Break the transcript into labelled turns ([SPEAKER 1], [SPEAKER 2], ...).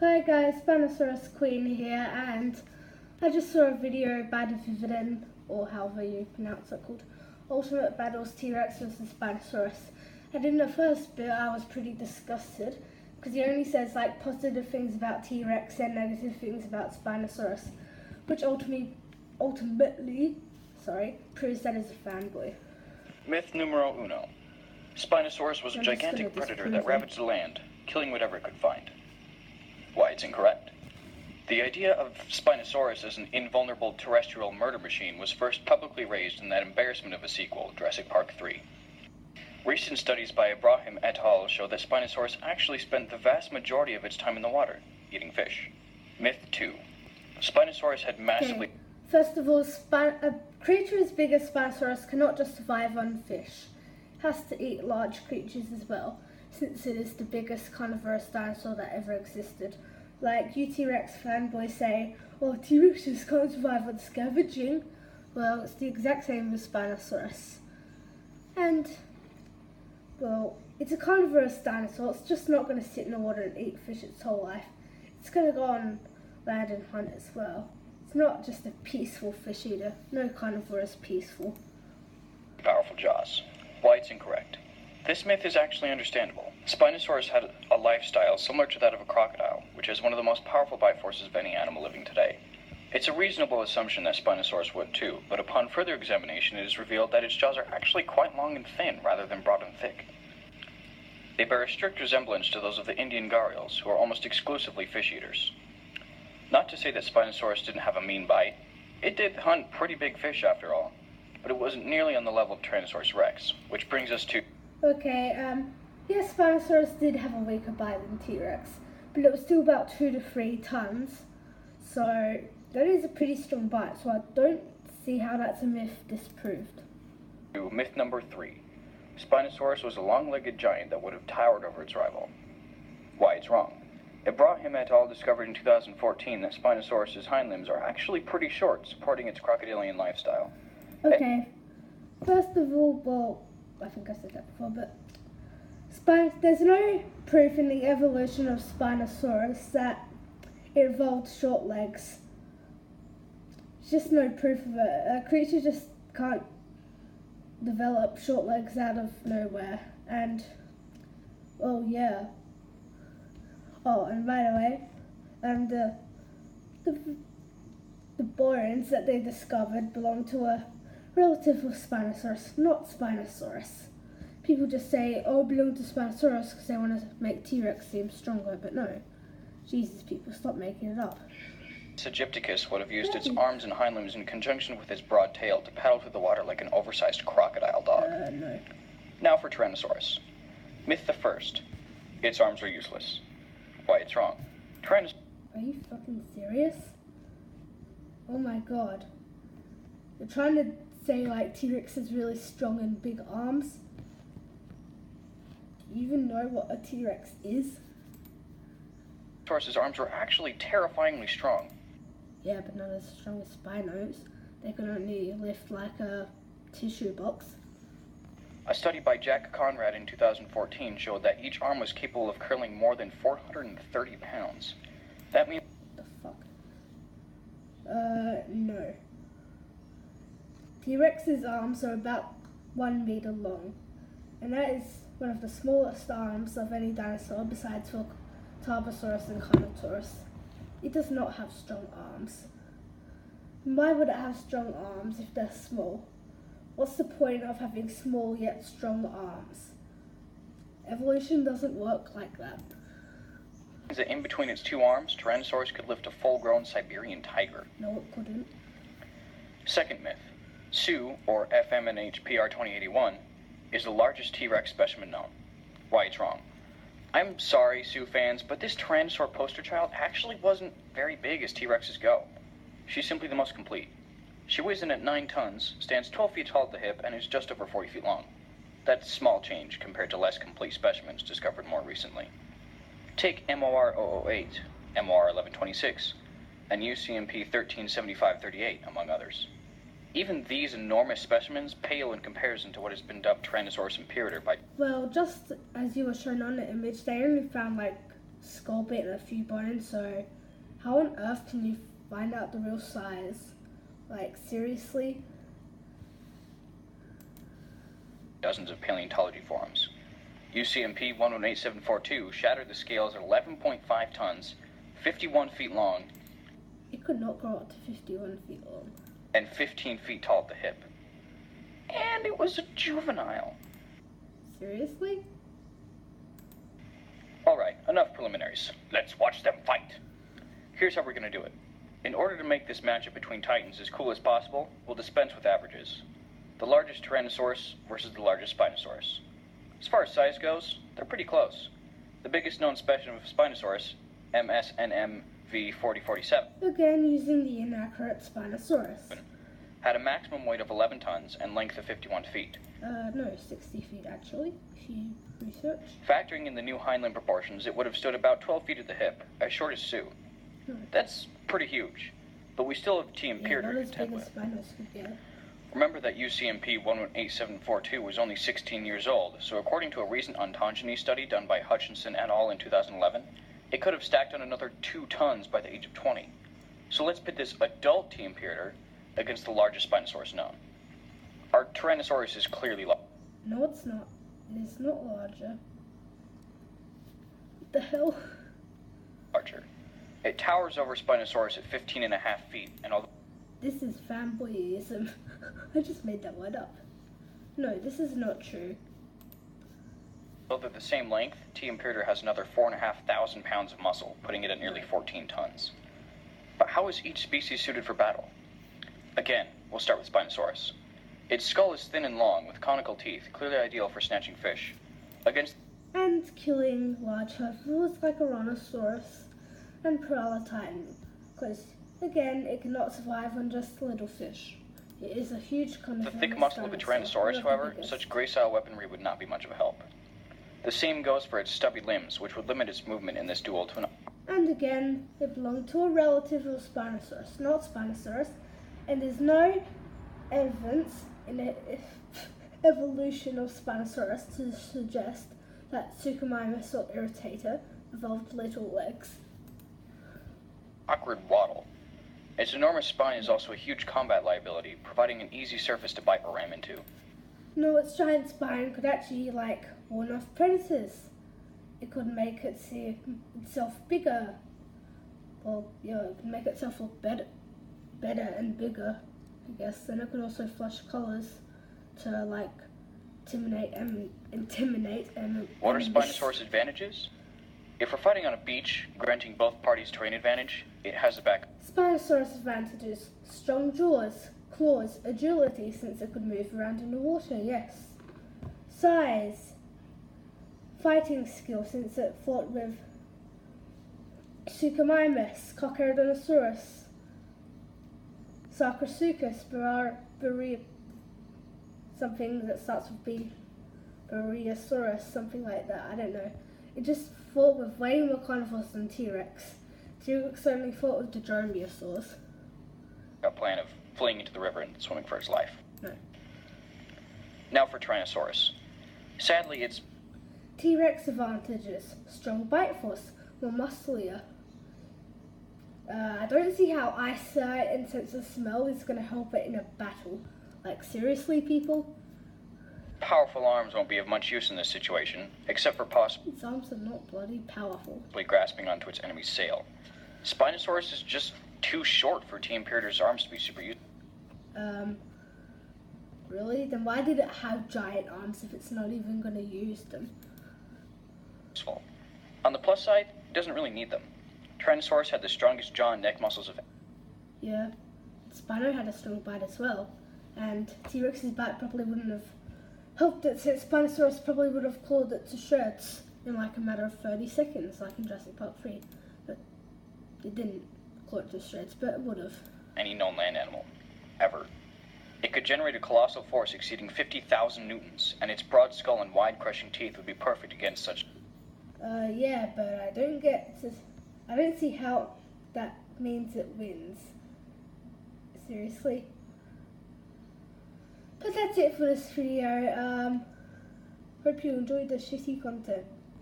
[SPEAKER 1] Hi guys, Spinosaurus Queen here, and I just saw a video by the Vividen, or however you pronounce it, called Ultimate Battles T-Rex vs Spinosaurus. And in the first bit I was pretty disgusted, because he only says like positive things about T-Rex and negative things about Spinosaurus, which ultimately proves that he's a fanboy.
[SPEAKER 2] Myth numero uno. Spinosaurus was a gigantic predator that ravaged the land, killing whatever it could find. Why, it's incorrect. The idea of Spinosaurus as an invulnerable terrestrial murder machine was first publicly raised in that embarrassment of a sequel, Jurassic Park 3. Recent studies by Ibrahim et al. Show that Spinosaurus actually spent the vast majority of its time in the water, eating fish. Myth 2. Spinosaurus had massively...
[SPEAKER 1] Okay. First of all, a creature as big as Spinosaurus cannot just survive on fish. It has to eat large creatures as well, since it is the biggest carnivorous dinosaur that ever existed. Like you T-Rex fanboys say, oh, T-Rexes can't survive on scavenging. Well, it's the exact same with Spinosaurus. And, well, it's a carnivorous dinosaur. It's just not going to sit in the water and eat fish its whole life. It's going to go on land and hunt as well. It's not just a peaceful fish eater. No carnivore is peaceful.
[SPEAKER 2] Powerful jaws. Why, it's incorrect. This myth is actually understandable. Spinosaurus had a lifestyle similar to that of a crocodile, which is one of the most powerful bite forces of any animal living today. It's a reasonable assumption that Spinosaurus would too, but upon further examination it is revealed that its jaws are actually quite long and thin rather than broad and thick. They bear a strict resemblance to those of the Indian gharials, who are almost exclusively fish eaters. Not to say that Spinosaurus didn't have a mean bite. It did hunt pretty big fish after all, but it wasn't nearly on the level of Tyrannosaurus rex, which brings us to...
[SPEAKER 1] Okay, yes, Spinosaurus did have a weaker bite than T-Rex, but it was still about 2 to 3 tons, so that is a pretty strong bite, so I don't see how that's a myth disproved.
[SPEAKER 2] Myth number 3. Spinosaurus was a long-legged giant that would have towered over its rival. Why, it's wrong. Ibrahim et al. Discovered in 2014 that Spinosaurus's hind limbs are actually pretty short, supporting its crocodilian lifestyle.
[SPEAKER 1] Okay, first of all, well, I think I said that before, but there's no proof in the evolution of Spinosaurus that it evolved short legs. There's just no proof of it. A creature just can't develop short legs out of nowhere. And, well, yeah. Oh, and by the way, the bones that they discovered belong to a relative of Spinosaurus, not Spinosaurus. People just say, oh, it belonged to Spinosaurus because they want to make T-Rex seem stronger, but no. Jesus, people, stop making it up.
[SPEAKER 2] Aegypticus would have used its arms and hind limbs in conjunction with its broad tail to paddle through the water like an oversized crocodile dog.
[SPEAKER 1] No.
[SPEAKER 2] Now for Tyrannosaurus. Myth the first. Its arms are useless. Why, it's wrong.
[SPEAKER 1] Are you fucking serious? Oh my god. You're trying to say like T-Rex has really strong and big arms? Do you even know what a T-Rex is?
[SPEAKER 2] Tyrannosaurus's arms were actually terrifyingly strong.
[SPEAKER 1] Yeah, but not as strong as Spinos. They can only lift like a tissue box.
[SPEAKER 2] A study by Jack Conrad in 2014 showed that each arm was capable of curling more than 430 pounds. That means...
[SPEAKER 1] What the fuck? No. T-Rex's arms are about 1 meter long, and that is one of the smallest arms of any dinosaur besides for Tarbosaurus and Carnotaurus. It does not have strong arms. Why would it have strong arms if they're small? What's the point of having small yet strong arms? Evolution doesn't work like that.
[SPEAKER 2] That in between its two arms, Tyrannosaurus could lift a full-grown Siberian tiger.
[SPEAKER 1] No, it couldn't.
[SPEAKER 2] Second myth. Sioux, or FMNHPR 2081, is the largest T-Rex specimen known. Why, it's wrong. I'm sorry, Sioux fans, but this Tyrannosaur poster child actually wasn't very big as T-Rexes go. She's simply the most complete. She weighs in at 9 tons, stands 12 feet tall at the hip, and is just over 40 feet long. That's small change compared to less complete specimens discovered more recently. Take MOR 008, MOR 1126, and UCMP 1375-38, among others. Even these enormous specimens pale in comparison to what has been dubbed Tyrannosaurus imperator by...
[SPEAKER 1] Well, just as you were shown on the image, they only found like skull bit and a few bones, so how on earth can you find out the real size? Like, seriously?
[SPEAKER 2] Dozens of paleontology forums. UCMP 118742 shattered the scales at 11.5 tons, 51 feet long.
[SPEAKER 1] It could not grow up to 51 feet long.
[SPEAKER 2] And 15 feet tall at the hip. And it was a juvenile.
[SPEAKER 1] Seriously?
[SPEAKER 2] Alright, enough preliminaries. Let's watch them fight. Here's how we're gonna do it. In order to make this matchup between titans as cool as possible, we'll dispense with averages. The largest Tyrannosaurus versus the largest Spinosaurus. As far as size goes, they're pretty close. The biggest known specimen of Spinosaurus, MSNMV4047,
[SPEAKER 1] Again, using the inaccurate Spinosaurus.
[SPEAKER 2] had a maximum weight of 11 tons and length of 51 feet.
[SPEAKER 1] No, 60 feet actually, if you research.
[SPEAKER 2] Factoring in the new hind limb proportions, it would have stood about 12 feet at the hip, as short as Sue. That's pretty huge, but we still have a T Imperator to contend with.
[SPEAKER 1] Spinos could get.
[SPEAKER 2] Remember that UCMP 118742 was only 16 years old, so according to a recent ontogeny study done by Hutchinson et al. In 2011, it could have stacked on another 2 tons by the age of 20. So let's pit this adult T Imperator against the largest Spinosaurus known. Our Tyrannosaurus is clearly large.
[SPEAKER 1] No, it's not. It is not larger. What the hell?
[SPEAKER 2] Larger. It towers over Spinosaurus at 15.5 feet, and although
[SPEAKER 1] This is fanboyism. I just made that word up. No, this is not true.
[SPEAKER 2] they're the same length, T Imperator has another 4,500 pounds of muscle, putting it at nearly 14 tons. But how is each species suited for battle? Again, we'll start with Spinosaurus. Its skull is thin and long, with conical teeth, clearly ideal for snatching fish. Against
[SPEAKER 1] And killing large herbivores like Tyrannosaurus and Paralititan, because again, it cannot survive on just little fish. It is a huge carnivorous
[SPEAKER 2] the thick muscle of a
[SPEAKER 1] dinosaur,
[SPEAKER 2] Tyrannosaurus,
[SPEAKER 1] one of the
[SPEAKER 2] however,
[SPEAKER 1] biggest.
[SPEAKER 2] such gracile weaponry would not be much of a help. The same goes for its stubby limbs, which would limit its movement in this duel to an...
[SPEAKER 1] And again, it belonged to a relative of Spinosaurus, not Spinosaurus, and there's no evidence in the evolution of Spinosaurus to suggest that Suchomimus or Irritator evolved little legs.
[SPEAKER 2] awkward waddle. Its enormous spine is also a huge combat liability, providing an easy surface to bite or ram into.
[SPEAKER 1] No, its giant spine could actually, warn off predators. It could make itself bigger. Well, yeah, it could make itself look better and bigger, I guess. Then it could also flush colors to, intimidate and...
[SPEAKER 2] What are Spinosaurus' advantages? If we're fighting on a beach, granting both parties terrain advantage, it has a back...
[SPEAKER 1] Spinosaurus advantages: strong jaws, claws, agility since it could move around in the water, yes. Size, fighting skill since it fought with Suchomimus, Coccodontosaurus, Sarcosuchus, something that starts with B, Barriosaurus, something like that, I don't know. It just fought with way more carnivores than T-Rex. T-Rex only fought with the Dromaeosaurs.
[SPEAKER 2] a plan of fleeing into the river and swimming for its life.
[SPEAKER 1] No.
[SPEAKER 2] Now for Tyrannosaurus. Sadly, it's...
[SPEAKER 1] T-Rex advantages: strong bite force, more muscular. I don't see how eyesight and sense of smell is going to help it in a battle. Like, seriously, people?
[SPEAKER 2] powerful arms won't be of much use in this situation, except for possibly
[SPEAKER 1] Its arms are not bloody powerful.
[SPEAKER 2] grasping onto its enemy's sail. Spinosaurus is just too short for T Imperator's arms to be super
[SPEAKER 1] Really? Then why did it have giant arms if it's not even going to use them?
[SPEAKER 2] useful. On the plus side, it doesn't really need them. Tyrannosaurus had the strongest jaw and neck muscles of...
[SPEAKER 1] Yeah. Spino had a strong bite as well. And T-Rex's bite probably wouldn't have helped it, since Spinosaurus probably would have clawed it to shreds in like a matter of 30 seconds, like in Jurassic Park 3. But it didn't claw it to shreds, but it would have.
[SPEAKER 2] any known land animal. Ever. It could generate a colossal force exceeding 50,000 newtons, and its broad skull and wide crushing teeth would be perfect against such...
[SPEAKER 1] Yeah, but I don't see how that means it wins. Seriously. But that's it for this video. Hope you enjoyed the shitty content.